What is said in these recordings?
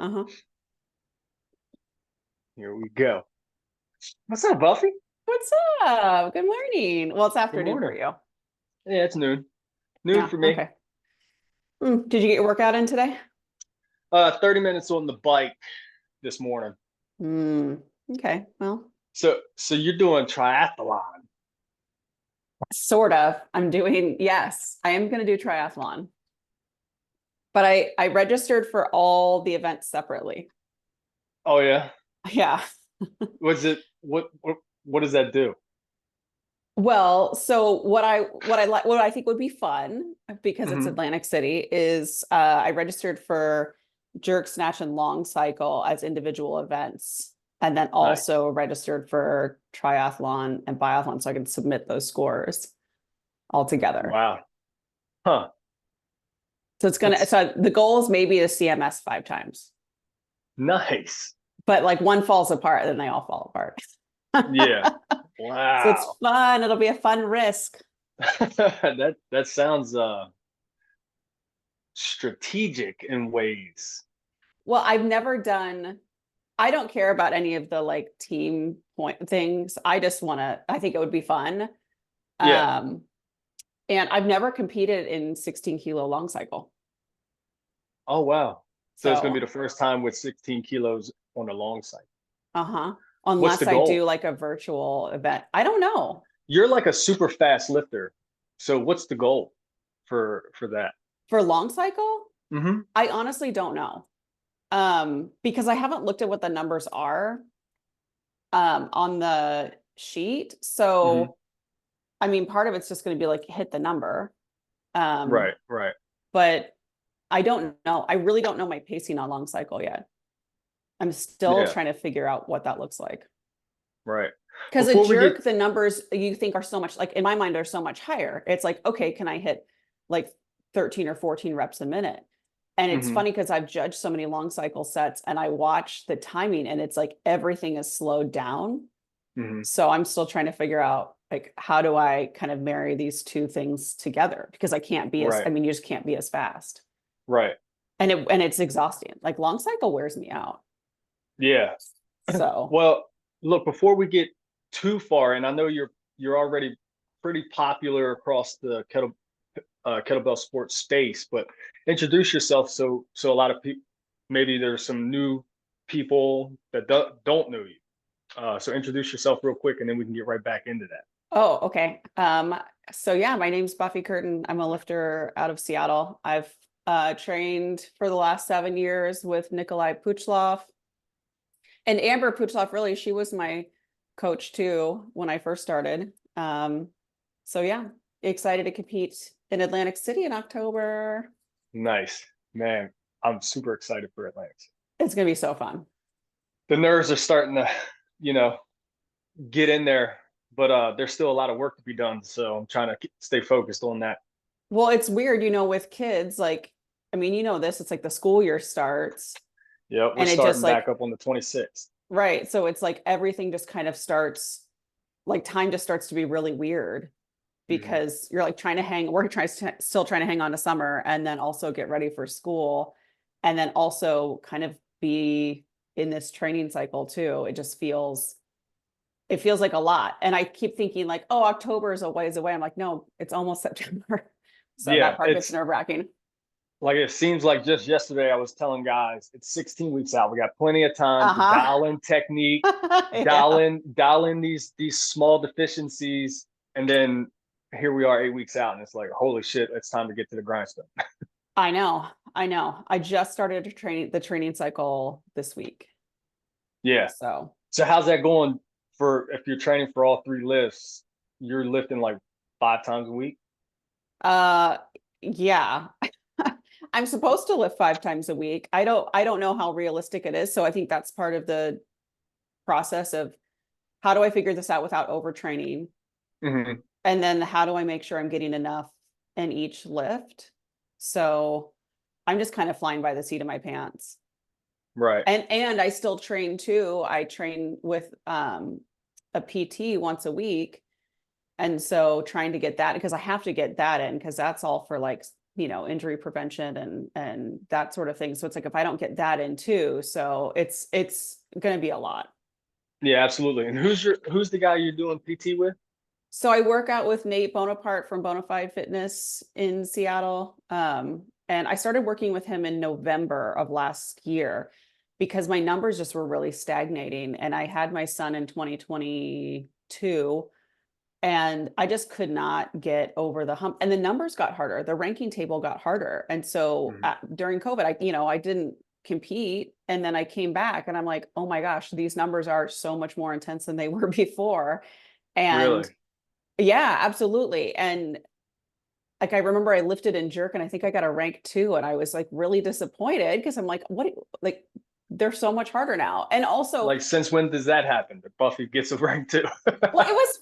Uh-huh. Here we go. What's up, Buffy? What's up? Good morning. Well, it's Good afternoon for morning. you. Yeah, it's noon. Noon Yeah, for me. okay. Did you get your workout in today? 30 minutes on the bike this morning. Mm, okay. Well, So you're doing triathlon. sort of. Yes, I am going to do triathlon, but I registered for all the events separately. Oh yeah. Yeah. Was it what does that do? Well, so what I think would be fun because it's Hmm. Atlantic City is I registered for jerk, snatch, and long cycle as individual events, and then Nice. also registered for triathlon and biathlon, so I can submit those scores all together. Wow. Huh. That's So the goal is maybe to CMS 5 times, nice. but like one falls apart, then they all fall apart. Yeah. So it's Wow. fun. It'll be a fun risk. That sounds strategic in ways. Well, I don't care about any of the like team point things. I think it would be fun. Yeah. Um, and I've never competed in 16 kilo long cycle. Oh wow. So it's gonna be So, the first time with 16 kilos on a long side. uh-huh. What's the Unless I do goal? like a virtual event. I don't know. You're like a super fast lifter. So what's the goal for that? For long cycle, Hmm. I honestly don't know. Because I haven't looked at what the numbers are on the sheet. Hmm. So, I mean, part of it's just going to be like hit the number. Um, Right, right. but I don't know. I really don't know my pacing on long cycle yet. I'm still Yeah, trying to figure out what that looks like. right. Because a Before we get jerk, the numbers you think are so much like in my mind are so much higher. It's like, okay, can I hit like 13 or 14 reps a minute? And it's hmm funny because I've judged so many long cycle sets and I watch the timing and it's like everything is slowed down. hmm So I'm still trying to figure out like how do I kind of marry these two things together because I right, mean, you just can't be as fast. right. And it's exhausting. Like long cycle wears me out. Yeah. So Well, look, before we get too far, and I know you're already pretty popular across the kettlebell sports space, but introduce yourself so a lot of people, maybe there's some new people that don't know you. So introduce yourself real quick, and then we can get right back into that. oh, okay. So yeah, my name's Buffy Curtin. I'm a lifter out of Seattle. I've trained for the last 7 years with Nikolai Puchlov and Amber Puchlov. Really, she was my coach too when I first started. So yeah, excited to compete in Atlantic City in October. Nice, man. I'm super excited for Atlantic. It's gonna be so fun. The nerves are starting to, you know, get in there, but there's still a lot of work to be done. So I'm trying to stay focused on that. Well, it's weird, with kids, like, I mean, this, it's like the school year starts Yep, we're and it just starting back like, up on the 26th. right. So it's like everything just kind of starts, like time just starts to be really weird Hmm. because you're like still trying to hang on to summer and then also get ready for school and then also kind of be in this training cycle too. It feels like a lot. And I keep thinking like, oh, October is a ways away. I'm like, no, it's almost September. So that Yeah, part gets it's nerve wracking. like it seems like just yesterday I was telling guys it's 16 weeks out. We got plenty of time to Uh-huh. dial in technique, Yeah, dial in these small deficiencies, and then here we are 8 weeks out, and it's like holy shit, it's time to get to the grindstone. I know. I know. I just started the training cycle this week. Yeah. So, So how's that going for if you're training for all three lifts? You're lifting like 5 times a week. uh, yeah. I'm supposed to lift 5 times a week. I don't know how realistic it is. So I think that's part of the process of how do I figure this out without overtraining? Hmm. And then how do I make sure I'm getting enough in each lift? So I'm just kind of flying by the seat of my pants. Right. And I still train too. I train with a PT once a week. And so trying to get that because I have to get that in because that's all for like injury prevention and that sort of thing. So it's like if I don't get that in too, so it's going to be a lot. Yeah, absolutely. And who's the guy you're doing PT with? So I work out with Nate Bonaparte from Bonafide Fitness in Seattle. And I started working with him in November of last year because my numbers just were really stagnating. And I had my son in 2022 and I just could not get over the hump. And the numbers got harder. The ranking table got harder. And so Mhm. during COVID, I didn't compete. And then I came back and I'm like, oh my gosh, these numbers are so much more intense than they were before. And Really? yeah, absolutely. And like I remember I lifted and jerk and I think I got a rank 2 and I was like really disappointed because I'm like, like they're so much harder now. And also, Like, since when does that happen? That Buffy gets a rank too? well, it was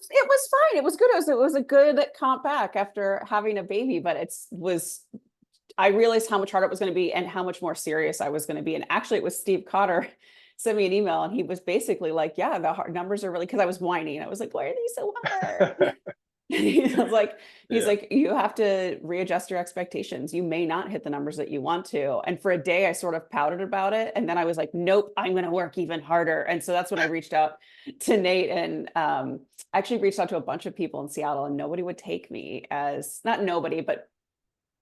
fine. It was good. It was a good comp back after having a baby, but I realized how much harder it was going to be and how much more serious I was going to be. And actually it was Steve Cotter sent me an email and he was basically like, yeah, the hard numbers are really, because I was whining. I was like, why are these so hard? He was like, he's Yeah. like, you have to readjust your expectations. You may not hit the numbers that you want to. And for a day, I sort of pouted about it. And then I was like, nope, I'm going to work even harder. And so that's when I reached out to Nate and actually reached out to a bunch of people in Seattle and nobody would take me as, not nobody, but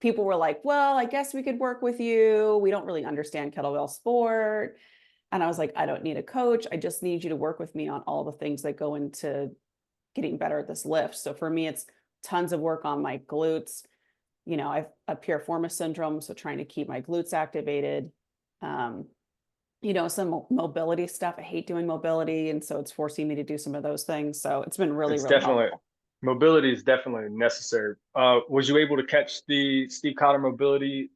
people were like, well, I guess we could work with you. We don't really understand kettlebell sport. And I was like, I don't need a coach. I just need you to work with me on all the things that go into getting better at this lift. So for me, it's tons of work on my glutes. I've a piriformis syndrome, so trying to keep my glutes activated. Um, some mobility stuff. I hate doing mobility, and so it's forcing me to do some of those things. So it's been really, It's really definitely helpful. mobility is definitely necessary. Was you able to catch the Steve Cotter mobility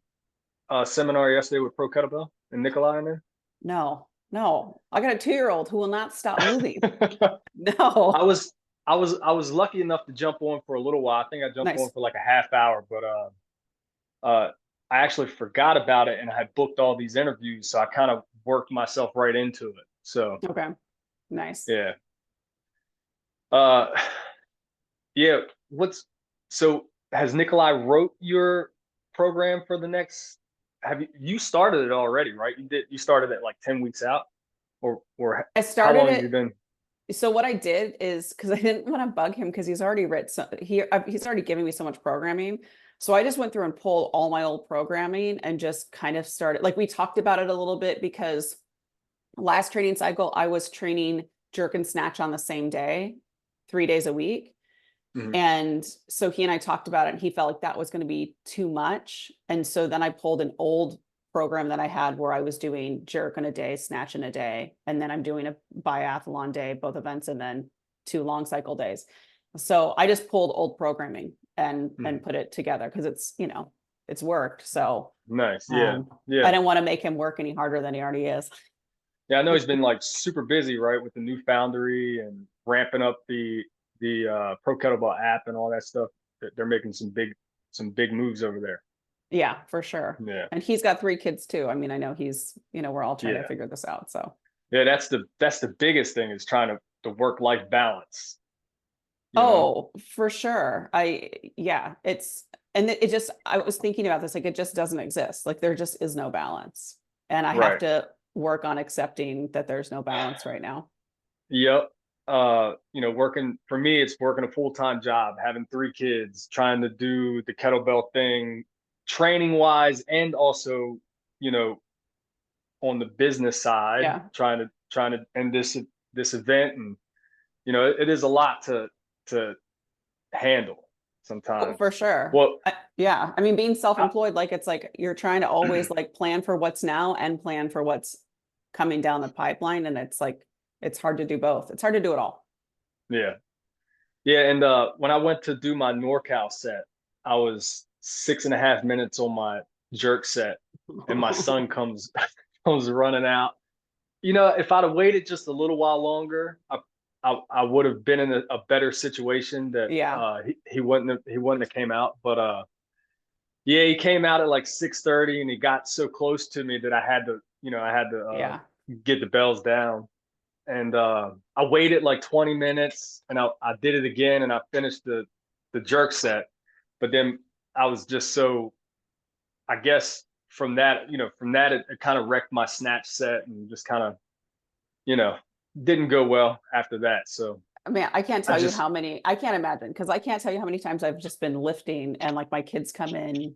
seminar yesterday with Pro Kettlebell and Nikolai in there? No, no, I got a 2-year-old who will not stop moving. I No, was I was lucky enough to jump on for a little while. I think I jumped on nice. for like a half hour, but uh I actually forgot about it and I had booked all these interviews, so I kind of worked myself right into it. So Okay, nice. yeah. Uh yeah, what's so has Nikolai wrote your program for the next, have you started it already, right? You started it like 10 weeks out, or I how started long have you it. been? So what I did is because I didn't want to bug him because he's already written he's already giving me so much programming. So I just went through and pulled all my old programming and just kind of started like we talked about it a little bit because last training cycle I was training jerk and snatch on the same day, 3 days a week. Mhm. And so he and I talked about it and he felt like that was going to be too much. And so then I pulled an old program that I had where I was doing jerk in a day, snatch in a day, and then I'm doing a biathlon day, both events, and then 2 long cycle days. So I just pulled old programming and Mhm. put it together because it's worked. So Nice. Yeah. um I Yeah. didn't want to make him work any harder than he already is. Yeah, I know he's been like super busy, right, with the new foundry and ramping up the Pro Kettlebell app and all that stuff. They're making some big moves over there. Yeah, for sure. Yeah. And he's got 3 kids too. I mean, I know we're all trying to Yeah. figure this out. So Yeah, that's the biggest thing, is trying to the work life balance, you know? oh, for sure. Yeah, and it just, I was thinking about this, like it just doesn't exist. Like there just is no balance. And I have Right. to work on accepting that there's no balance right now. Yep. Working for me, it's working a full-time job, having 3 kids, trying to do the kettlebell thing, training wise, and also, you know, on the business side, Yeah, trying to end this event, and it is a lot to handle oh, sometimes. for sure. Well, Yeah. I mean, being I, self-employed, like it's like you're trying to always like plan for what's now and plan for what's coming down the pipeline. And it's like, it's hard to do both. It's hard to do it all. yeah, yeah, and when I went to do my NorCal set, I was 6.5 minutes on my jerk set, and my son comes comes running out. If I'd have waited just a little while longer, I would have been in a better situation that Yeah. he wouldn't have came out. But yeah, he came out at like 6:30, and he got so close to me that I had to Yeah. get the bells down. And I waited like 20 minutes, and I did it again, and I finished the jerk set. But then I was just so I guess from that, it kind of wrecked my snatch set and just kind of, you know, didn't go well after that. So I mean, I can't I tell you just, how many, I can't imagine, because I can't tell you how many times I've just been lifting and like my kids come in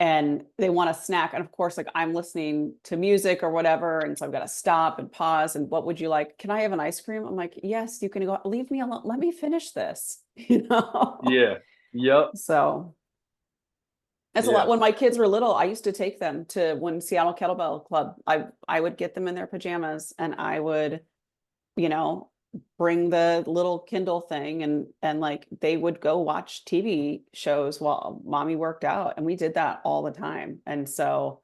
and they want a snack. And of course, like I'm listening to music or whatever. And so I've got to stop and pause. And what would you like? Can I have an ice cream? I'm like, yes, you can go, leave me alone. Let me finish this, you know? yeah, yep, So it's a lot. yeah, When my kids were little, I used to take them to when Seattle Kettlebell Club, I would get them in their pajamas and I would, you know, bring the little Kindle thing and like they would go watch TV shows while mommy worked out. And we did that all the time. And so,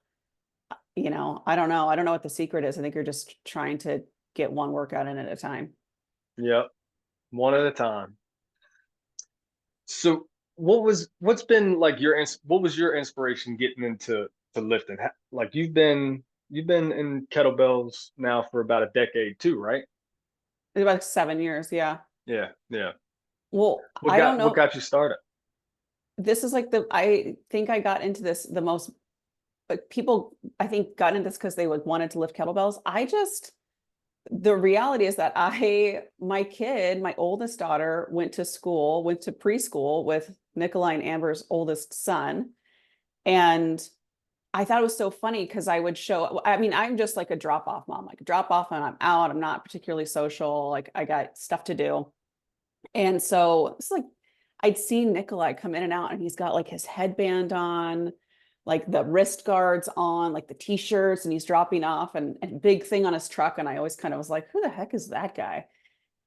you know, I don't know. I don't know what the secret is. I think you're just trying to get one workout in at a time. yep, one at a time. So what's been like what was your inspiration getting into to lifting? Like you've been in kettlebells now for about a decade too, right? About 7 years. Yeah. Yeah, yeah. Well, I don't What know. got you started? This is like I think I got into this the most, but people I think got into this because they would wanted to lift kettlebells. The reality is that my kid, my oldest daughter, went to preschool with Nikolai and Amber's oldest son. And I thought it was so funny because I would show, I mean, I'm just like a drop off mom, like drop off and I'm out. I'm not particularly social. Like I got stuff to do. And so it's like I'd seen Nikolai come in and out and he's got like his headband on, like the wrist guards on, like the t-shirts, and he's dropping off and big thing on his truck. And I always kind of was like, who the heck is that guy?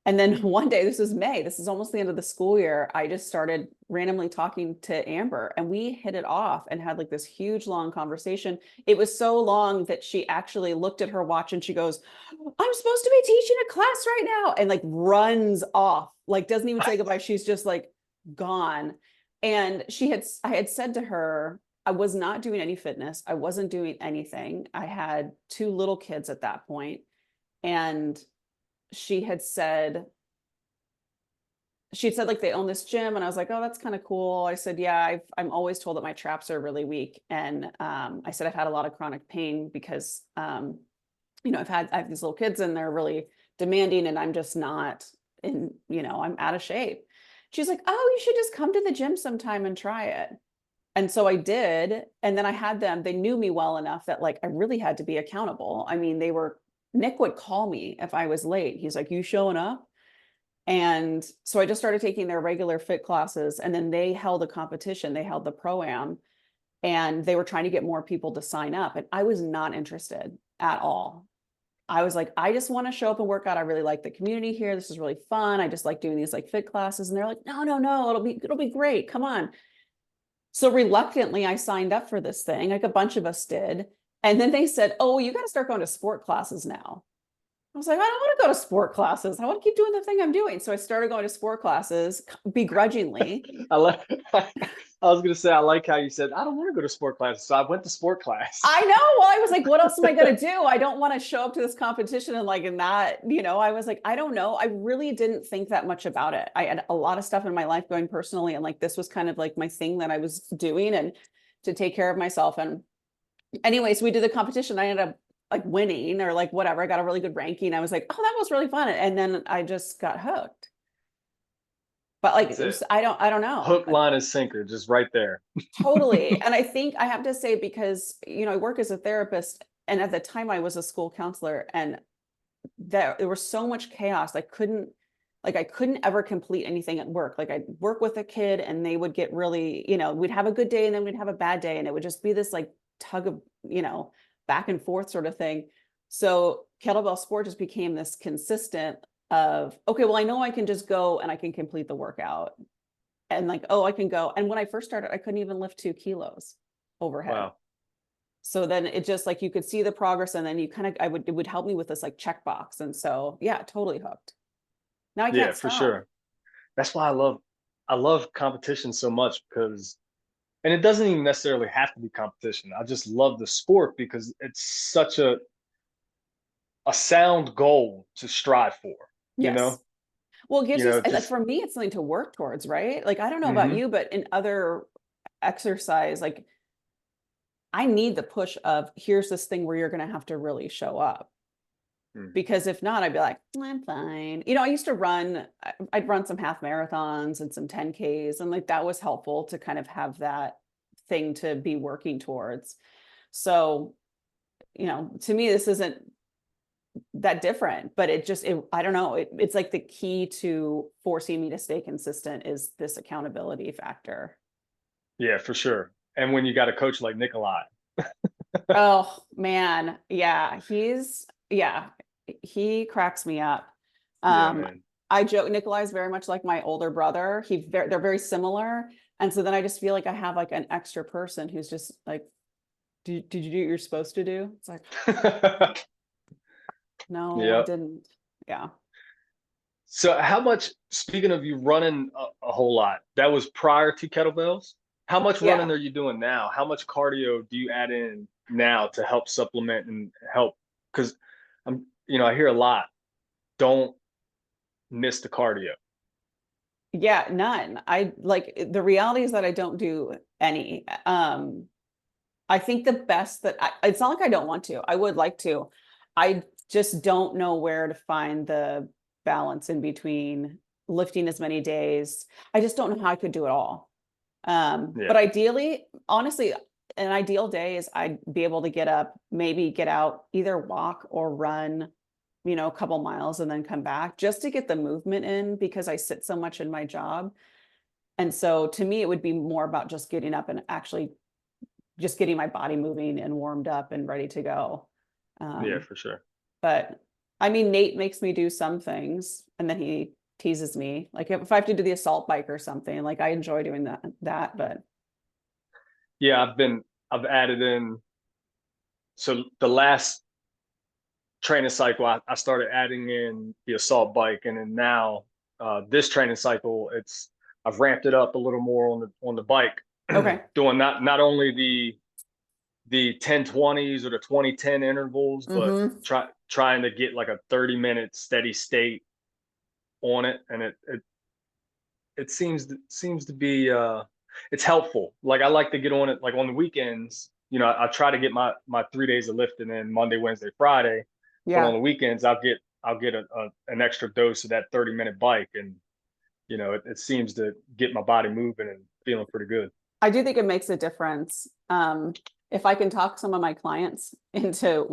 And then one day, this was May, this is almost the end of the school year, I just started randomly talking to Amber and we hit it off and had like this huge long conversation. It was so long that she actually looked at her watch and she goes, I'm supposed to be teaching a class right now, and like runs off, like doesn't even say goodbye. She's just like gone. And I had said to her, I was not doing any fitness. I wasn't doing anything. I had two little kids at that point. And she had said, like they own this gym, and I was like, oh, that's kind of cool. I said, yeah, I'm always told that my traps are really weak, and I said I've had a lot of chronic pain because you know I have these little kids and they're really demanding, and I'm just not in, you know, I'm out of shape. She's like, oh, you should just come to the gym sometime and try it. And so I did, and then I had them. They knew me well enough that like I really had to be accountable. I mean, Nick would call me if I was late. He's like, you showing up? And so I just started taking their regular fit classes, and then they held a competition. They held the pro-am, and they were trying to get more people to sign up. And I was not interested at all. I was like, I just want to show up and work out. I really like the community here. This is really fun. I just like doing these like fit classes. And they're like, no, no, no, it'll be great. Come on. So reluctantly, I signed up for this thing. Like a bunch of us did. And then they said, oh, you got to start going to sport classes now. I was like, I don't want to go to sport classes. I want to keep doing the thing I'm doing. So I started going to sport classes begrudgingly. I like I was gonna say I like how you said I don't want to go to sport classes, so I went to sport class. I know. Well, I was like, what else am I going to do? I don't want to show up to this competition and like, and not, you know, I was like, I don't know. I really didn't think that much about it. I had a lot of stuff in my life going personally. And like, this was kind of like my thing that I was doing and to take care of myself. And anyways, we did the competition. I ended up like winning or like whatever. I got a really good ranking. I was like, oh, that was really fun. And then I just got hooked. But like, That's it. I don't know. Hook, line, and sinker, just right there. Totally. And I think I have to say, because, you know, I work as a therapist, and at the time I was a school counselor, and there was so much chaos. I couldn't ever complete anything at work. Like I'd work with a kid and they would get really, you know, we'd have a good day and then we'd have a bad day. And it would just be this like tug of, you know, back and forth sort of thing. So kettlebell sport just became this consistent of, okay, well, I know I can just go and I can complete the workout. And like, oh, I can go. And when I first started, I couldn't even lift 2 kilos overhead. Wow. So then it just like you could see the progress, and then you kind of it would help me with this like checkbox. And so yeah, totally hooked. Now I Yeah, can't for stop. sure. That's why I love competition so much because and it doesn't even necessarily have to be competition. I just love the sport because it's such a sound goal to strive for, you Yes. know? Well, it gives You you know, like just for me, it's something to work towards, right? Like I don't know about hmm you, but in other exercise, like I need the push of here's this thing where you're going to have to really show up. Mhm. Because if not, I'd be like, I'm fine. I used to run, I'd run some half marathons and some 10Ks, and like that was helpful to kind of have that thing to be working towards. So, to me, this isn't that different, but I don't know, it's like the key to forcing me to stay consistent is this accountability factor. Yeah, for sure. And when you got a coach like Nikolai. Oh man, yeah, he cracks me up. Yeah, Um, man. I joke Nikolai's very much like my older brother. They're very similar. And so then I just feel like I have like an extra person who's just like, did you do what you're supposed to do? It's like, no, I Yep. didn't. Yeah. So how much, speaking of you running a whole lot, that was prior to kettlebells? How much running Yeah. are you doing now? How much cardio do you add in now to help supplement and help? Because I hear a lot, don't miss the cardio. Yeah, none. I like the reality is that I don't do any. I think the best it's not like I don't want to. I would like to. I just don't know where to find the balance in between lifting as many days. I just don't know how I could do it all. But Yeah. ideally, honestly, an ideal day is I'd be able to get up, maybe get out, either walk or run, a couple miles and then come back just to get the movement in because I sit so much in my job. And so to me, it would be more about just getting up and actually just getting my body moving and warmed up and ready to go. Yeah, Um, for sure. but I mean, Nate makes me do some things and then he teases me. Like if I have to do the assault bike or something, like I enjoy doing but Yeah, I've added in. So the last training cycle, I started adding in the assault bike, and then now this training cycle, I've ramped it up a little more on the bike, okay. doing not only the 10-20s or the 20-10 intervals, but Mm-hmm. trying to get like a 30-minute steady state on it, and it seems to be it's helpful. Like I like to get on it like on the weekends. I try to get my 3 days of lifting in Monday, Wednesday, Friday, but on Yeah. the weekends I'll get an extra dose of that 30-minute bike, and it seems to get my body moving and feeling pretty good. I do think it makes a difference. If I can talk some of my clients into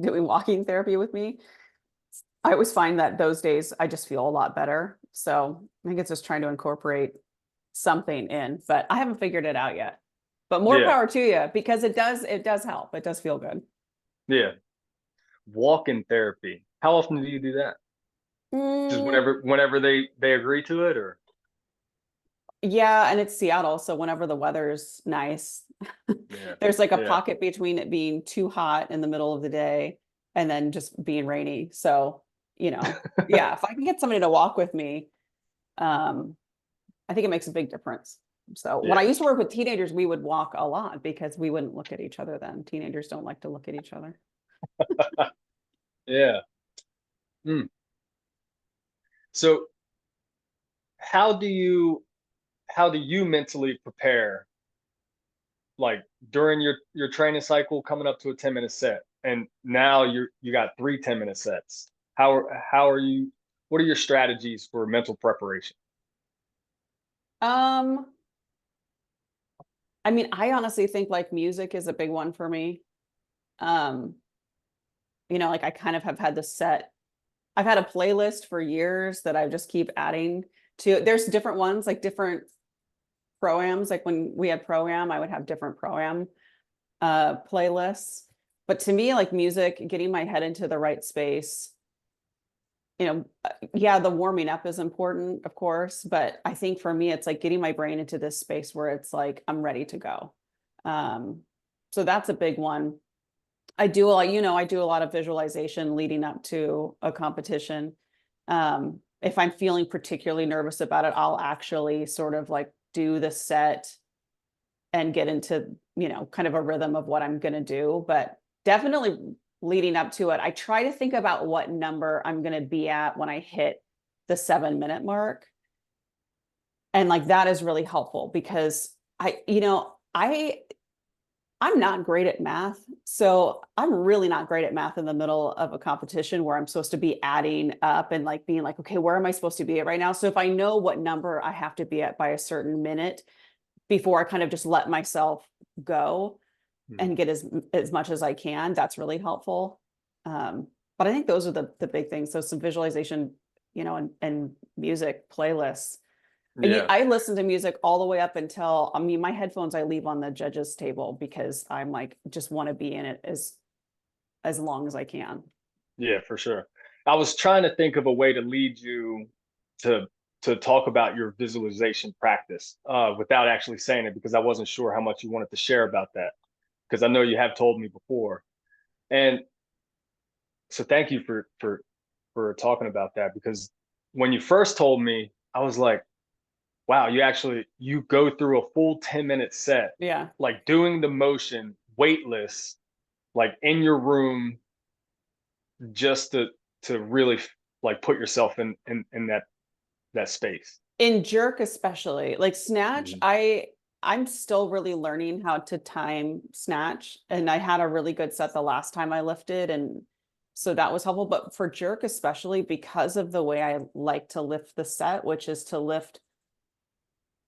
doing walking therapy with me, I always find that those days I just feel a lot better. So I think it's just trying to incorporate something in, but I haven't figured it out yet. But more Yeah, power to you because it does help. It does feel good. yeah. Walking therapy. How often do you do that? Just Mm, whenever they agree to it, or yeah, and it's Seattle, so whenever the weather's nice, yeah, there's like a yeah. pocket between it being too hot in the middle of the day and then just being rainy. So, yeah, if I can get somebody to walk with me, um, I think it makes a big difference. So when I Yeah. used to work with teenagers, we would walk a lot because we wouldn't look at each other then. Teenagers don't like to look at each other. Yeah. Mm. So how do you mentally prepare, like during your training cycle, coming up to a 10-minute set, and now you got 3 10-minute sets? How are you, what are your strategies for mental preparation? Um, I mean, I honestly think like music is a big one for me. Um, like I kind of have had this set. I've had a playlist for years that I just keep adding to. There's different ones, like different proams. Like when we had program, I would have different program playlists. But to me, like music, getting my head into the right space, yeah, the warming up is important, of course, but I think for me, it's like getting my brain into this space where it's like I'm ready to go. Um, so that's a big one. I do a lot of visualization leading up to a competition. If I'm feeling particularly nervous about it, I'll actually sort of like do the set and get into, kind of a rhythm of what I'm going to do. But definitely leading up to it, I try to think about what number I'm going to be at when I hit the 7 minute mark. And like that is really helpful because I I'm not great at math. So I'm really not great at math in the middle of a competition where I'm supposed to be adding up and like being like, okay, where am I supposed to be at right now? So if I know what number I have to be at by a certain minute before I kind of just let myself go Mhm. and get as much as I can, that's really helpful. But I think those are the big things. So some visualization, and music playlists. Yeah. I listen to music all the way up until, I mean, my headphones I leave on the judges table because I'm like, just want to be in it as long as I can. Yeah, for sure. I was trying to think of a way to lead you to talk about your visualization practice without actually saying it because I wasn't sure how much you wanted to share about that because I know you have told me before. And so thank you for talking about that because when you first told me, I was like, wow, you go through a full 10-minute set, Yeah. like doing the motion weightless, like in your room just to really like put yourself in that space. In jerk, especially like snatch, Mhm. I'm still really learning how to time snatch. And I had a really good set the last time I lifted. And so that was helpful. But for jerk, especially because of the way I like to lift the set, which is to lift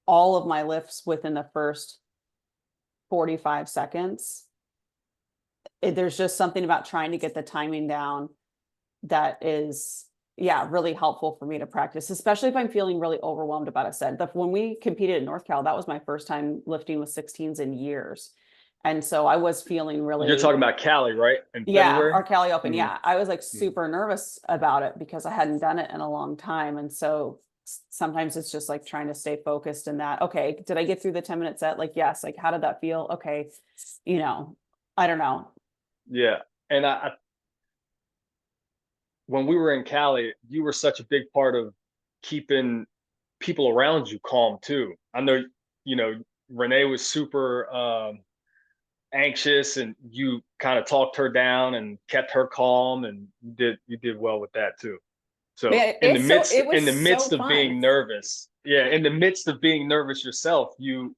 all of my lifts within the first 45 seconds. There's just something about trying to get the timing down that is, yeah, really helpful for me to practice, especially if I'm feeling really overwhelmed about a set. When we competed at North Cal, that was my first time lifting with 16s in years. And so I was feeling You're really, talking about Cali, right? In yeah, February? our Cali Open. Hmm. Yeah, I was like Hmm. super nervous about it because I hadn't done it in a long time. And so sometimes it's just like trying to stay focused in that. Okay, did I get through the 10-minute set? Like, yes. Like, how did that feel? Okay, you know, I don't know. Yeah. And when we were in Cali, you were such a big part of keeping people around you calm too. I know, you know, Renee was super anxious and you kind of talked her down and kept her calm and you did well with that too. So Man, it in the was so midst of fun. being nervous, yeah, in the midst of being nervous yourself, you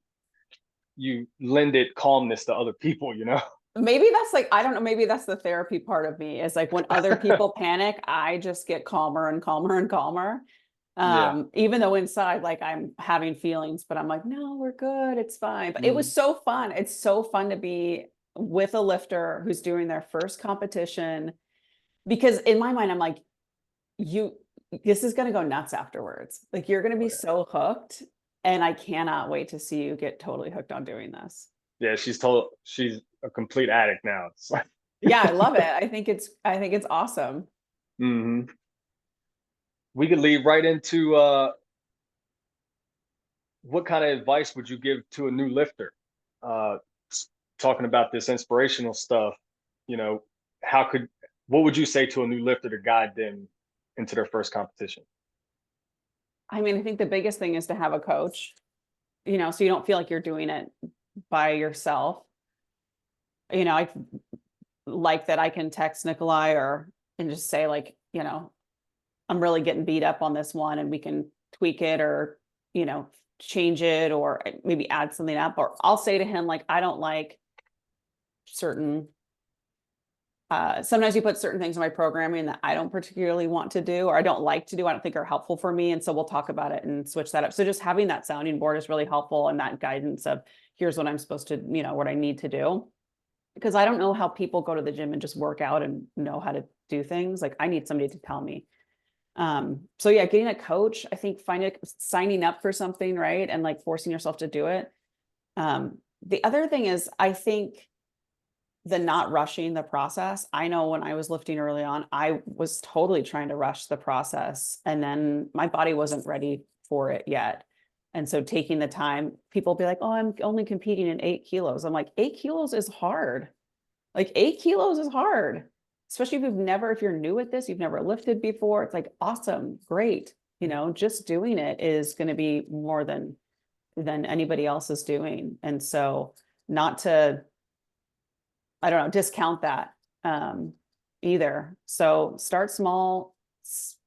lended calmness to other people, you know? Maybe that's like, I don't know, maybe that's the therapy part of me is like when other people panic, I just get calmer and calmer and calmer. Yeah. Even though inside, like I'm having feelings, but I'm like, no, we're good. It's fine. But it was Mhm. so fun. It's so fun to be with a lifter who's doing their first competition. Because in my mind, I'm like, you, this is going to go nuts afterwards. Like you're going to Oh, be yeah. so hooked. And I cannot wait to see you get totally hooked on doing this. Yeah, she's a complete addict now. It's like, Yeah, I love it. I think it's awesome. hmm we could lead right into what kind of advice would you give to a new lifter? Uh, Talking about this inspirational stuff, you know, how could what would you say to a new lifter to guide them into their first competition? I mean, I think the biggest thing is to have a coach, so you don't feel like you're doing it by yourself. I like that I can text Nikolai and just say like, I'm really getting beat up on this one and we can tweak it or, you know, change it or maybe add something up. Or I'll say to him, like, I don't like certain sometimes you put certain things in my programming that I don't particularly want to do or I don't like to do. I don't think are helpful for me. And so we'll talk about it and switch that up. So just having that sounding board is really helpful and that guidance of here's what I'm supposed to, what I need to do. Because I don't know how people go to the gym and just work out and know how to do things. Like I need somebody to tell me. So yeah, getting a coach, I think signing up for something, right? And like forcing yourself to do it. The other thing is I think the not rushing the process. I know when I was lifting early on, I was totally trying to rush the process and then my body wasn't ready for it yet. And so taking the time, people be like, oh, I'm only competing in 8 kilos. I'm like, 8 kilos is hard. Like 8 kilos is hard, especially if you're new at this, you've never lifted before. It's like, awesome, great. Just doing it is going to be more than anybody else is doing. And so not to, I don't know, discount that either. So start small,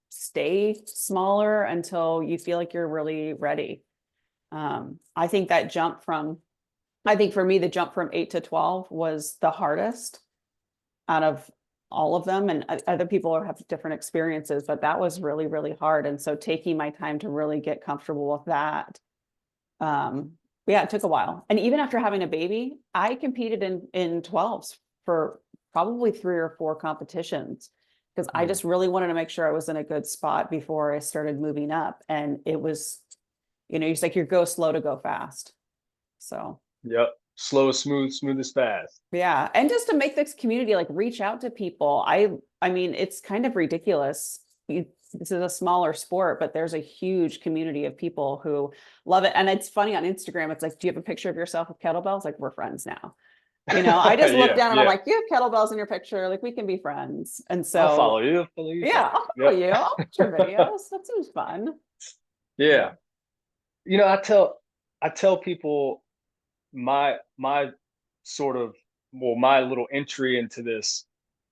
stay smaller until you feel like you're really ready. I think that jump from I think for me, the jump from 8 to 12 was the hardest out of all of them. And other people have different experiences, but that was really, really hard. And so taking my time to really get comfortable with that. Yeah, it took a while. And even after having a baby, I competed in 12s for probably 3 or 4 competitions because I Mm. just really wanted to make sure I was in a good spot before I started moving up. And it was, it's like you go slow to go fast. So Yep. Slow is smooth, smooth is fast. yeah, and just to make this community like reach out to people. I mean, it's kind of ridiculous. This is a smaller sport, but there's a huge community of people who love it. And it's funny on Instagram. It's like, do you have a picture of yourself with kettlebells? Like, we're friends now. I just look Yeah, down and I'm yeah. like, you have kettlebells in your picture. Like, we can be friends. And I'll so, follow you. I'll follow you. yeah, I'll follow Yep. you. I'll watch your videos. That seems fun. Yeah. Yeah. I tell people my sort of my little entry into this.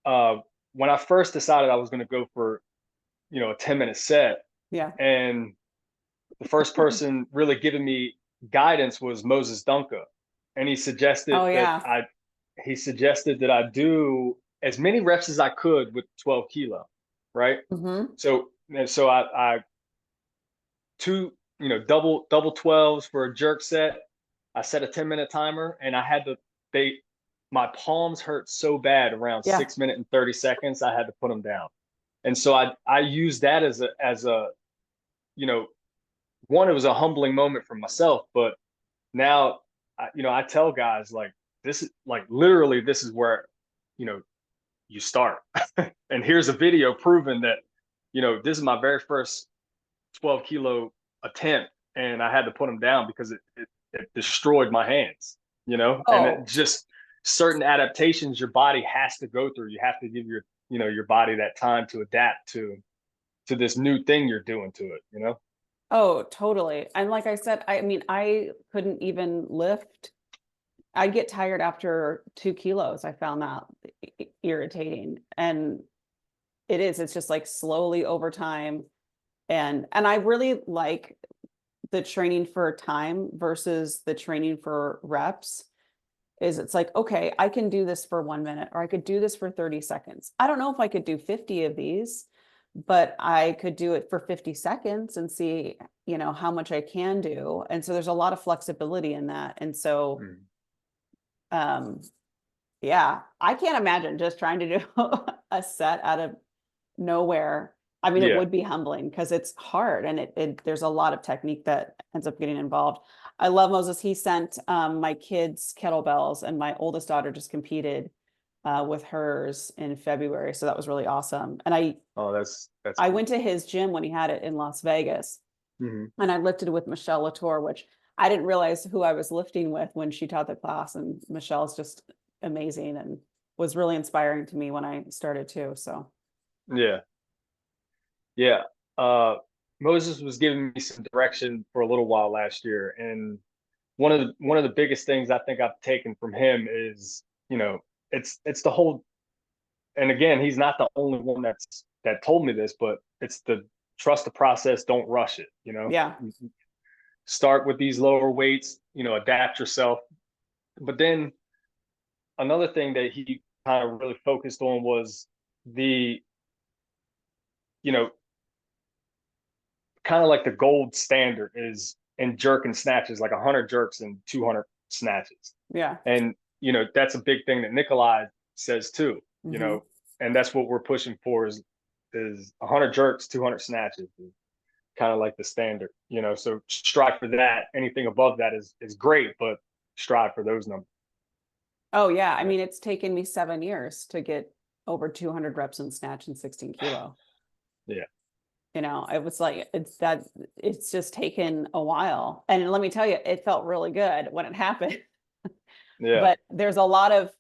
Uh, when I first decided I was going to go for a 10-minute set, Yeah. and the first person really giving me guidance was Moses Dunca, and Oh, yeah. he suggested that I do as many reps as I could with 12 kilo, right? Hmm. So I two double 12s for a jerk set. I set a 10-minute timer, and I had to they my palms hurt so bad around Yeah. 6 minutes and 30 seconds. I had to put them down, and so I used that as a you know one, it was a humbling moment for myself, but now I tell guys, like, this is like literally this is where you know you start. And here's a video proving that this is my very first 12 kilo attempt, and I had to put them down because it destroyed my hands, and it Oh, just certain adaptations your body has to go through. You have to give your body that time to adapt to this new thing you're doing to it. oh, totally. And like I said, I mean, I couldn't even lift. I'd get tired after 2 kilos. I found that irritating. And it's just like slowly over time. And I really like the training for time versus the training for reps. Is it's like, okay, I can do this for 1 minute or I could do this for 30 seconds. I don't know if I could do 50 of these, but I could do it for 50 seconds and see, how much I can do. And so there's a lot of flexibility in that. And so, Mm. um, yeah, I can't imagine just trying to do a set out of nowhere. I mean, it Yeah. would be humbling because it's hard and there's a lot of technique that ends up getting involved. I love Moses. He sent my kids kettlebells, and my oldest daughter just competed with hers in February. So that was really awesome. And Oh, that's I cool. went to his gym when he had it in Las Vegas, Hmm. and I lifted with Michelle Latour, which I didn't realize who I was lifting with when she taught the class. And Michelle's just amazing and was really inspiring to me when I started too. So Yeah. Yeah. Uh, Moses was giving me some direction for a little while last year, and one of the biggest things I think I've taken from him is, it's the whole. And again, he's not the only one that told me this, but it's the trust the process, don't rush it. yeah. Start with these lower weights, adapt yourself. But then another thing that he kind of really focused on was the, you know, kind of like the gold standard is in jerk and snatches, like 100 jerks and 200 snatches. Yeah. And, that's a big thing that Nikolai says too, Hmm. and that's what we're pushing for is 100 jerks, 200 snatches, kind of like the standard, so strive for that. Anything above that is great, but strive for those numbers. Oh yeah. I Yeah. mean, it's taken me 7 years to get over 200 reps in snatch and 16 kilo. Yeah. It was like it's just taken a while. And let me tell you, it felt really good when it happened. Yeah. But there's a lot of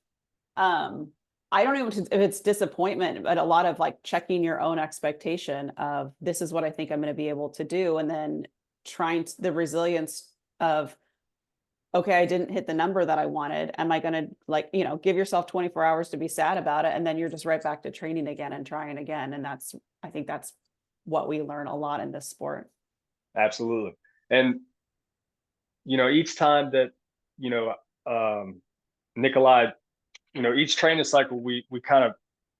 um I don't know if it's disappointment, but a lot of like checking your own expectation of this is what I think I'm going to be able to do, and then the resilience of, okay, I didn't hit the number that I wanted. Am I going to, like, give yourself 24 hours to be sad about it? And then you're just right back to training again and trying again. And I think that's what we learn a lot in this sport. Absolutely. And each time that, you know Nikolai, each training cycle, we kind of,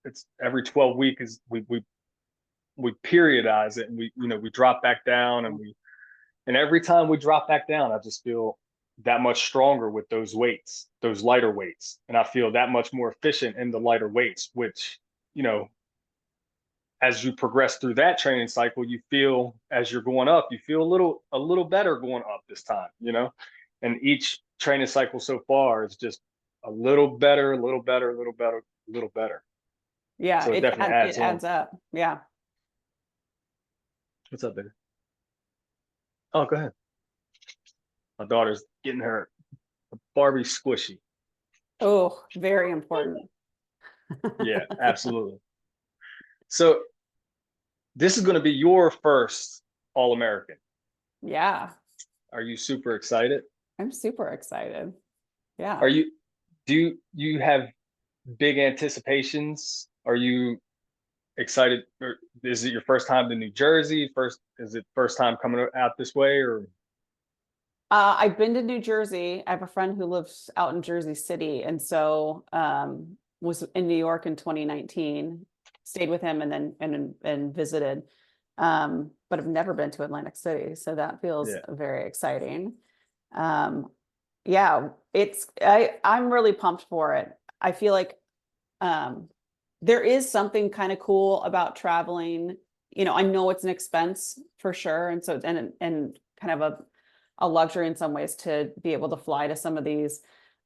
it's every 12 week is we periodize it, and we drop back down, and every time we drop back down, I just feel that much stronger with those weights, those lighter weights. And I feel that much more efficient in the lighter weights, which, as you progress through that training cycle, you feel, as you're going up, you feel a little better going up this time. And each training cycle so far is just a little better, a little better, a little better, a little better. Yeah, So it definitely it adds on. adds up. Yeah. What's up, baby? Oh, go ahead. My daughter's getting her Barbie squishy. Oh, very important. Yeah, absolutely. So this is going to be your first All-American. Yeah, Are you super excited? I'm super excited. Yeah. Are you, do you have big anticipations? Are you excited? Or is it your first time to New Jersey? Is it first time coming out this way, or? I've been to New Jersey. I have a friend who lives out in Jersey City, and so was in New York in 2019. Stayed with him and then and visited. But I've never been to Atlantic City, so that feels Yeah. very exciting. Um, yeah, I'm really pumped for it. I feel like um, there is something kind of cool about traveling. I know it's an expense for sure, and so and kind of a luxury in some ways to be able to fly to some of these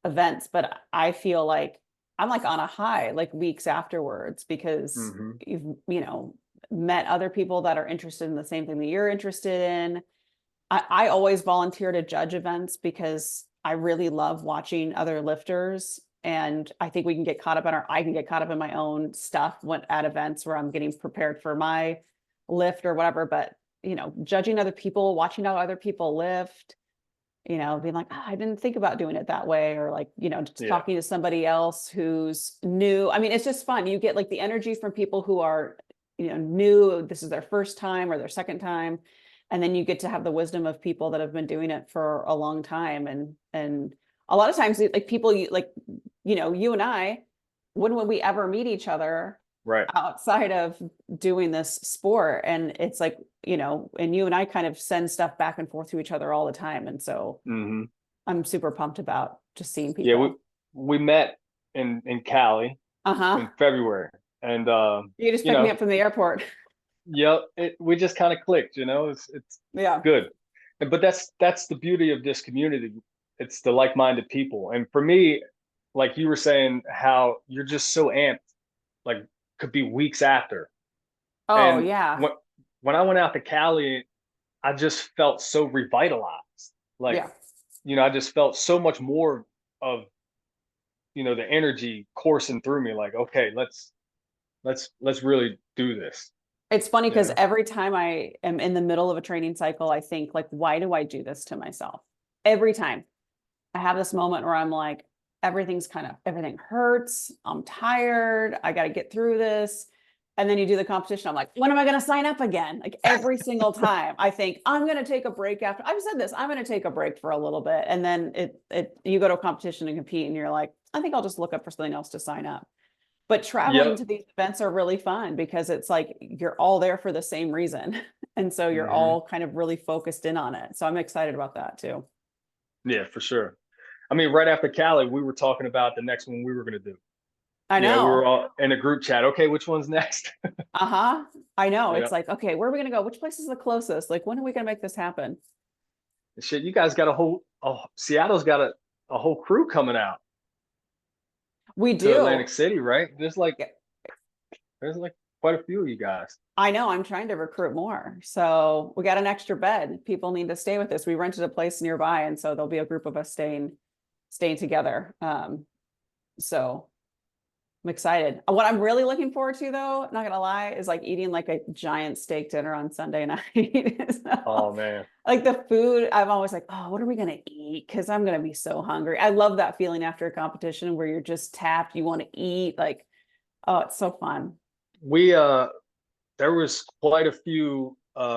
events, but I feel like I'm like on a high like weeks afterwards because Mm-hmm. you've met other people that are interested in the same thing that you're interested in. I always volunteer to judge events because I really love watching other lifters. And I think we can get caught up in I can get caught up in my own stuff at events where I'm getting prepared for my lift or whatever. But, judging other people, watching how other people lift, being like, I didn't think about doing it that way. Or like, just Yeah. talking to somebody else who's new. I mean, it's just fun. You get like the energy from people who are, new, this is their first time or their second time. And then you get to have the wisdom of people that have been doing it for a long time. And a lot of times like people like, you and I, when would we ever meet each other Right. outside of doing this sport? And it's like, and you and I kind of send stuff back and forth to each other all the time. And so Mm-hmm. I'm super pumped about just seeing Yeah, we people. we met in Cali Uh-huh. in February, and You just you picked me know, up from the airport. yep, we just kind of clicked. It's Yeah. good. But that's the beauty of this community. It's the like-minded people. And for me, like you were saying, how you're just so amped, like could be weeks after. Oh, And yeah. when I went out to Cali, I just felt so revitalized. Like, Yeah. I just felt so much more of, the energy coursing through me. Like, okay, let's really do this. It's funny You because know? every time I am in the middle of a training cycle, I think like, why do I do this to myself? Every time I have this moment where I'm like, everything hurts. I'm tired. I got to get through this. And then you do the competition. I'm like, when am I going to sign up again? Like every single time I think I'm going to take a break after I've said this, I'm going to take a break for a little bit. And then you go to a competition and compete and you're like, I think I'll just look up for something else to sign up. But traveling Yep. to these events are really fun because it's like you're all there for the same reason. And so you're Hmm. all kind of really focused in on it. So I'm excited about that too. Yeah, for sure. I mean, right after Cali, we were talking about the next one we were going to do. I We were know. all in a group chat. Okay, which one's next? Uh-huh. I know. Yeah. It's like, okay, where are we going to go? Which place is the closest? Like, when are we going to make this happen? Shit, you guys got Seattle's got a whole crew coming out We to Atlantic do. City, right? Yeah, There's like quite a few of you guys. I know. I'm trying to recruit more. So we got an extra bed. People need to stay with us. We rented a place nearby, and so there'll be a group of us staying together. So I'm excited. What I'm really looking forward to, though, not gonna lie, is like eating like a giant steak dinner on Sunday night. Oh So, man. like the food, I'm always like, oh, what are we gonna eat? Because I'm gonna be so hungry. I love that feeling after a competition where you're just tapped, you want to eat. Like, oh, it's so fun. We there was quite a few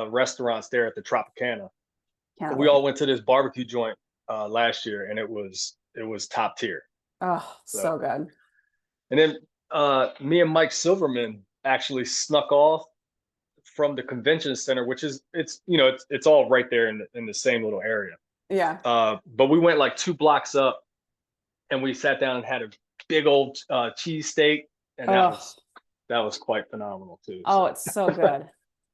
restaurants there at the Tropicana. Can't We wait. all went to this barbecue joint last year, and was top tier. Oh, So, so good. and then me and Mike Silverman actually snuck off from the convention center, which is it's all right there in the same little area. Yeah. But we went like 2 blocks up, and we sat down and had a big old cheese steak, and Oh, that was quite phenomenal too. oh, So it's so good.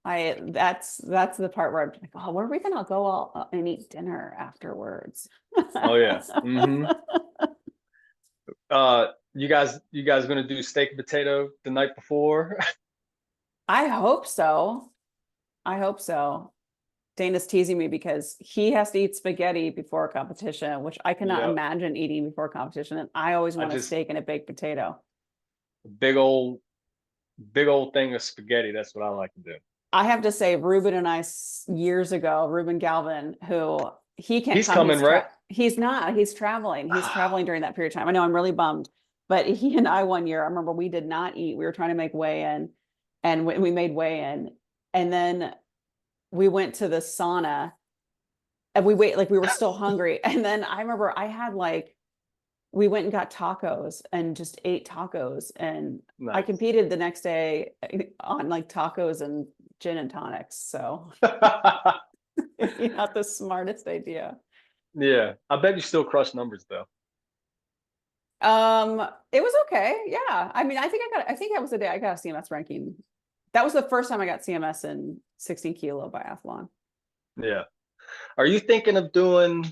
That's the part where I'm like, oh, where are we gonna go all and eat dinner afterwards? oh yeah. You guys gonna do steak and potato the night before? I hope so. I hope so. Dana's teasing me because he has to eat spaghetti before a competition, which I cannot Yep. imagine eating before a competition. And I always I want a just steak and a baked potato. big old big old thing of spaghetti. That's what I like to do. I have to say, Ruben and I years ago, Ruben Galvin, who he can't He's come, coming, right? he's not, he's traveling. He's traveling during that period of time. I know I'm really bummed, but he and I one year, I remember we did not eat. We were trying to make weigh in and we made weigh in. And then we went to the sauna and we were still hungry. And then I remember I had like, we went and got tacos and just ate tacos. And I Nice. competed the next day on like tacos and gin and tonics. So not the smartest idea. Yeah, I bet you still crush numbers though. It was okay. Yeah. I mean, I think that was the day I got a CMS ranking. That was the first time I got CMS in 16 kilo biathlon. Yeah. Are you thinking of doing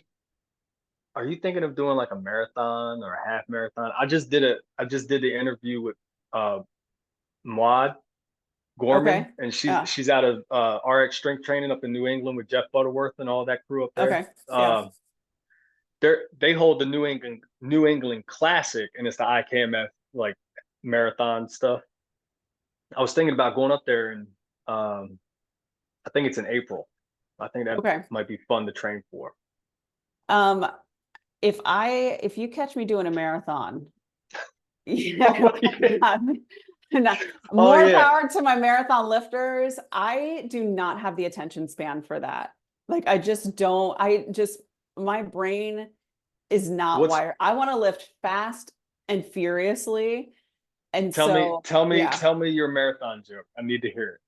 are you thinking of doing like a marathon or a half marathon? I just did the interview with uh Maud Gorman, Okay. and Yeah. she's out of RX strength training up in New England with Jeff Butterworth and all that crew up there. Okay. Yeah. Um they hold the New England Classic, and it's the IKMF like marathon stuff. I was thinking about going up there, and I think it's in April. I think that Okay. might be fun to train for. Um, if you catch me doing a marathon, yeah, Oh yeah. Oh more yeah. power to my marathon lifters. I do not have the attention span for that. Like I just don't, my brain is not What's wired. I want to lift fast and furiously. And tell me so, tell me yeah, tell me your marathon joke. I need to hear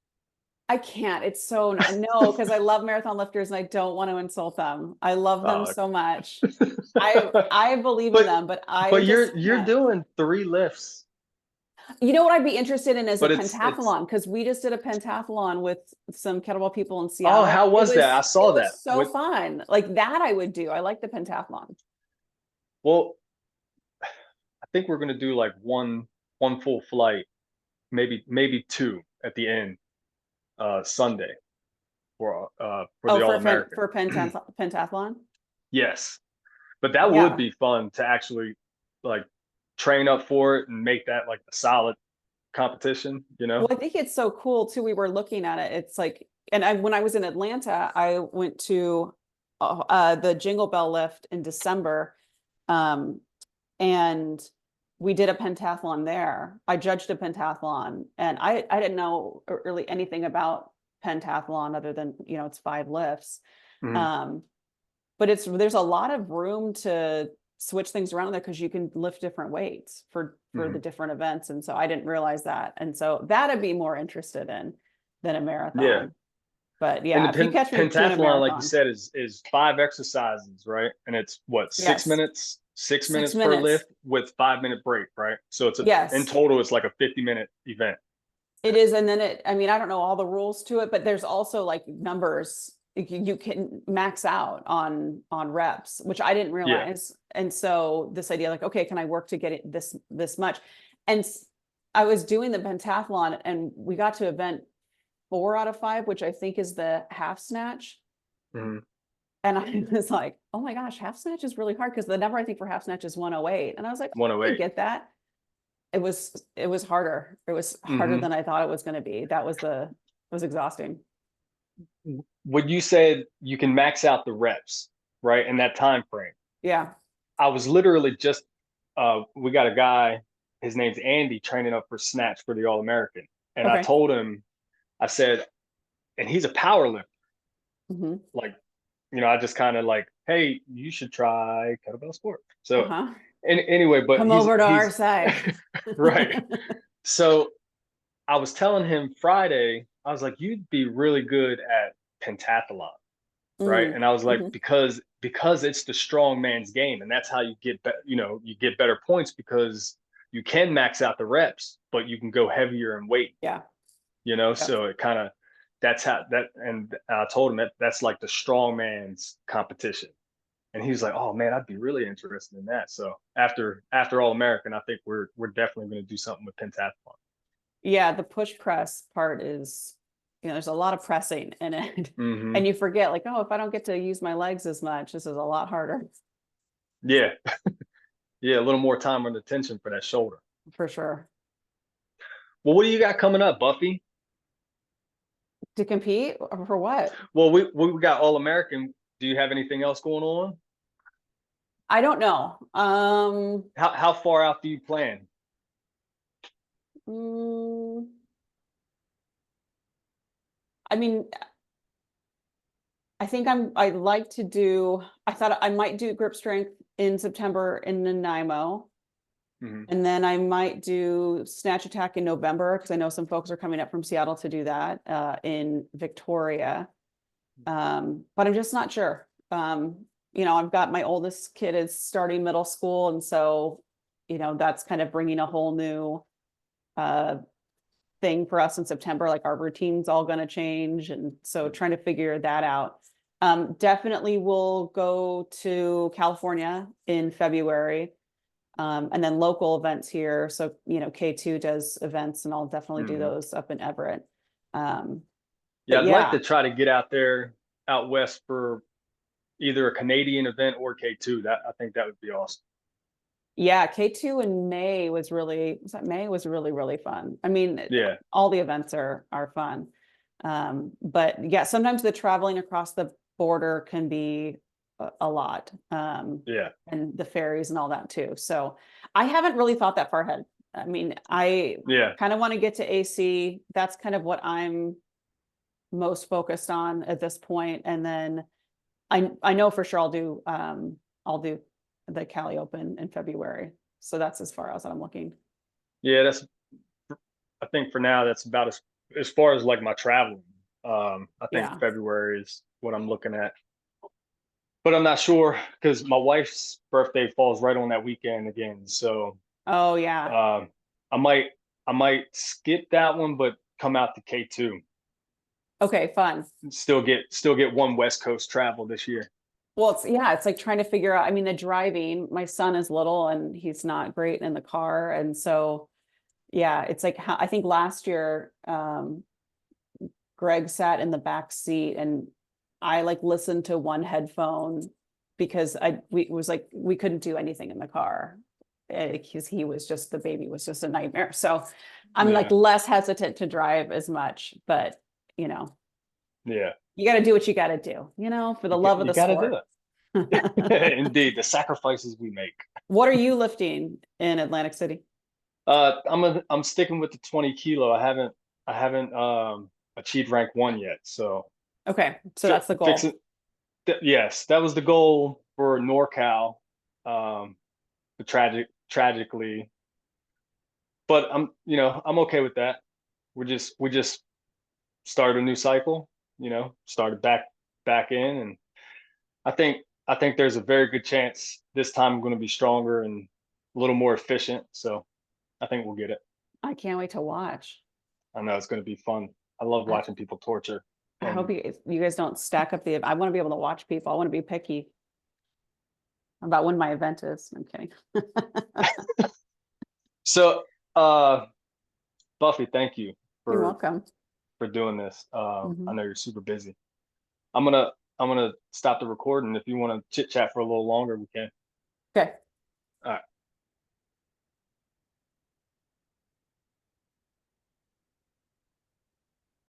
I can't. It's so no, it. because I love marathon lifters and I don't want to insult them. I love them Oh, so much. okay. I believe in but them, but I but just you're can't. doing 3 lifts, You know what I'd be interested in is a but it's pentathlon because we just did a pentathlon with some kettlebell people in oh, Seattle. how was that? I saw It that. was so With fun. Like that I would do. I like the pentathlon. well, I think we're gonna do like one full flight, maybe two at the end, Sunday for Oh, the All American. for pentathlon? Yes, but that would Yeah. be fun to actually like train up for it and make that like a solid competition, you Well, know? I think it's so cool too. We were looking at it. It's like, when I was in Atlanta, I went to the Jingle Bell lift in December, um, and we did a pentathlon there. I judged a pentathlon, and I didn't know really anything about pentathlon other than it's 5 lifts, Mhm. um, but there's a lot of room to switch things around there because you can lift different weights for the Mhm. different events. And so I didn't realize that. And so that I'd be more interested in than a Yeah. marathon. But And yeah, the if you catch me doing a pentathlon, like you marathon, said, is 5 exercises, right? And it's what, six yes, minutes, six six minutes per minutes. lift with 5 minute break, right? So in Yes, total, it's like a 50-minute event. it is. And then I mean, I don't know all the rules to it, but there's also like numbers you can max out on reps, which I didn't Yeah. realize. And so this idea like, okay, can I work to get it this much? And I was doing the pentathlon and we got to event 4 out of 5, which I think is the half snatch. Mhm. And I was like, oh my gosh, half snatch is really hard because the number I think for half snatch is 108. And I was like, I can 108. get that. It was harder. It was harder Mhm. than I thought it was going to be. It was exhausting. When you said you can max out the reps, right, in that time frame, Yeah. I was literally just we got a guy, his name's Andy, training up for snatch for the All American, and I Okay. told him, I said, and he's a power lifter, Hmm. like I just kind of like hey, you should try kettlebell sport. So Uh-huh. and anyway, but Come over to our he's side. right. So I was telling him Friday, I was like, you'd be really good at pentathlon, right? Mm, And I was like, mhm. because it's the strong man's game, and that's how you get you get better points because you can max out the reps, but you can go heavier in weight, Yeah. Yep. So it kind of that's how that. And I told him that that's like the strong man's competition, and he was like, oh man, I'd be really interested in that. So after All American, I think we're definitely going to do something with pentathlon. Yeah, the push press part is, there's a lot of pressing in it. And Hmm. you forget, like, oh, if I don't get to use my legs as much, this is a lot harder Yeah, yeah, a little more time on attention for that shoulder. for sure. Well, what do you got coming up, Buffy? To compete for what? Well, we got All American. Do you have anything else going on? I don't know. How far out do you plan? Mm, I mean, I think I'd like to do, I thought I might do grip strength in September in Nanaimo. Hmm. And then I might do snatch attack in November because I know some folks are coming up from Seattle to do that in Victoria. But I'm just not sure. I've got my oldest kid is starting middle school, and so that's kind of bringing a whole new uh, thing for us in September. Like our routine's all going to change, and so trying to figure that out. Definitely will go to California in February, and then local events here. So, K2 does events, and I'll definitely do Hmm. those up in Everett. Um, Yeah, but I'd like yeah, to try to get out there out west for either a Canadian event or K2. That I think that would be awesome. yeah, K2 in May was that May was really, really fun. I mean, Yeah, all the events are fun. But yeah, sometimes the traveling across the border can be a lot. yeah, And the ferries and all that too. So I haven't really thought that far ahead. I mean, I yeah. kind of want to get to AC. That's kind of what I'm most focused on at this point. And then I know for sure I'll do the Cali Open in February. So that's as far as I'm looking. Yeah, that's I think for now that's about as far as like my traveling. I think Yeah. February is what I'm looking at. But I'm not sure because my wife's birthday falls right on that weekend again. So Oh yeah. um, I might I might skip that one, but come out to K2. Okay, fun. Still get one West Coast travel this year. Well, it's like trying to figure out. I mean, the driving, my son is little and he's not great in the car. And so yeah, it's like I think last year Greg sat in the back seat and I like listened to one headphone because we was like we couldn't do anything in the car because he was just the baby was just a nightmare. So I'm like Yeah, less hesitant to drive as much, but you know, yeah. you got to do what you got to do, for the love of You the got to do sport. it. Indeed, the sacrifices we make. What are you lifting in Atlantic City? I'm sticking with the 20 kilo. I haven't achieved rank one yet. So Okay, so that's the fix goal. it. Yes, that was the goal for NorCal. Um, but tragically, but I'm okay with that. We just started a new cycle. Started back in, and I think I think there's a very good chance this time I'm going to be stronger and a little more efficient. So I think we'll get it. I can't wait to watch. I know it's going to be fun. I love I, watching people torture. I hope And you guys don't stack up I want to be able to watch people. I want to be picky about when my event is. I'm kidding. so, uh, Buffy, thank you You're for welcome. for doing this. I Mhm. know you're super busy. I'm gonna stop the recording. If you want to chit chat for a little longer, we can. Okay. All right.